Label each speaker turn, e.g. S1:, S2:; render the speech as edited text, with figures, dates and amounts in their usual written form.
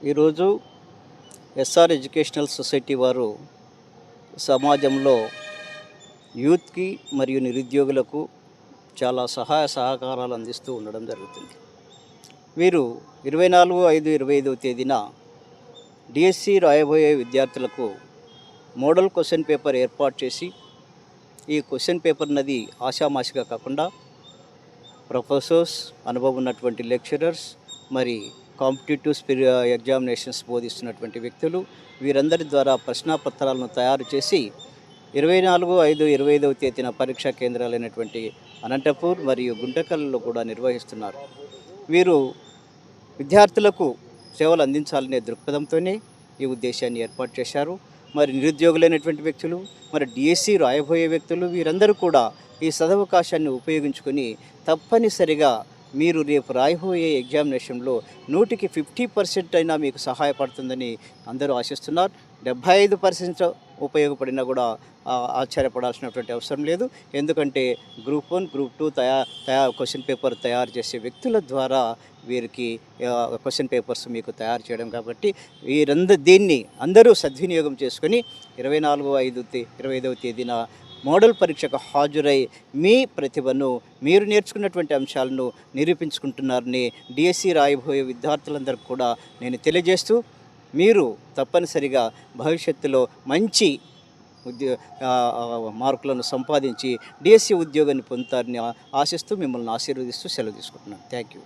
S1: ఈరోజు SR educational society వారు సమాజంలో యూత్కి మరియు నిరుద్యోగులకు చాలా సహాయ సహకారాలు అందిస్తూ ఉండడం జరుగుతుంది. వీరు 24/5/25వ తేదీన డిఎస్సి రాయబోయే విద్యార్థులకు మోడల్ క్వశ్చన్ పేపర్ ఏర్పాటు చేసి, ఈ క్వశ్చన్ పేపర్ నది ఆషామాషిగా కాకుండా ప్రొఫెసర్స్, అనుభవం ఉన్నటువంటి లెక్చరర్స్, మరి కాంపిటేటివ్ ఎగ్జామినేషన్స్ బోధిస్తున్నటువంటి వ్యక్తులు వీరందరి ద్వారా ప్రశ్నాపత్రాలను తయారు చేసి 24/5/25వ తేదీన పరీక్షా కేంద్రాలైనటువంటి అనంతపూర్ మరియు గుంటకల్లో కూడా నిర్వహిస్తున్నారు. వీరు విద్యార్థులకు సేవలు అందించాలనే దృక్పథంతోనే ఈ ఉద్దేశాన్ని ఏర్పాటు చేశారు. మరి నిరుద్యోగులైనటువంటి వ్యక్తులు, మరి డిఎస్సి రాయబోయే వ్యక్తులు వీరందరూ కూడా ఈ సదవకాశాన్ని ఉపయోగించుకొని తప్పనిసరిగా మీరు రేపు రాయబోయే ఎగ్జామినేషన్లో 100కి 50% అయినా మీకు సహాయపడుతుందని అందరూ ఆశిస్తున్నారు. 75% ఉపయోగపడినా కూడా ఆశ్చర్యపడాల్సినటువంటి అవసరం లేదు. ఎందుకంటే గ్రూప్ 1, గ్రూప్ 2 క్వశ్చన్ పేపర్ తయారు చేసే వ్యక్తుల ద్వారా వీరికి క్వశ్చన్ పేపర్స్ మీకు తయారు చేయడం కాబట్టి దీన్ని అందరూ సద్వినియోగం చేసుకొని 24/5/25వ తేదీన మోడల్ పరీక్షకు హాజరై మీ ప్రతిభను, మీరు నేర్చుకున్నటువంటి అంశాలను నిరూపించుకుంటున్నారని డిఎస్సి రాయబోయే విద్యార్థులందరికీ కూడా నేను తెలియజేస్తూ, మీరు తప్పనిసరిగా భవిష్యత్తులో మంచి మార్కులను సంపాదించి డిఎస్సి ఉద్యోగాన్ని పొందుతారని ఆశిస్తూ మిమ్మల్ని ఆశీర్వదిస్తూ సెలవు తీసుకుంటున్నాను. Thank you.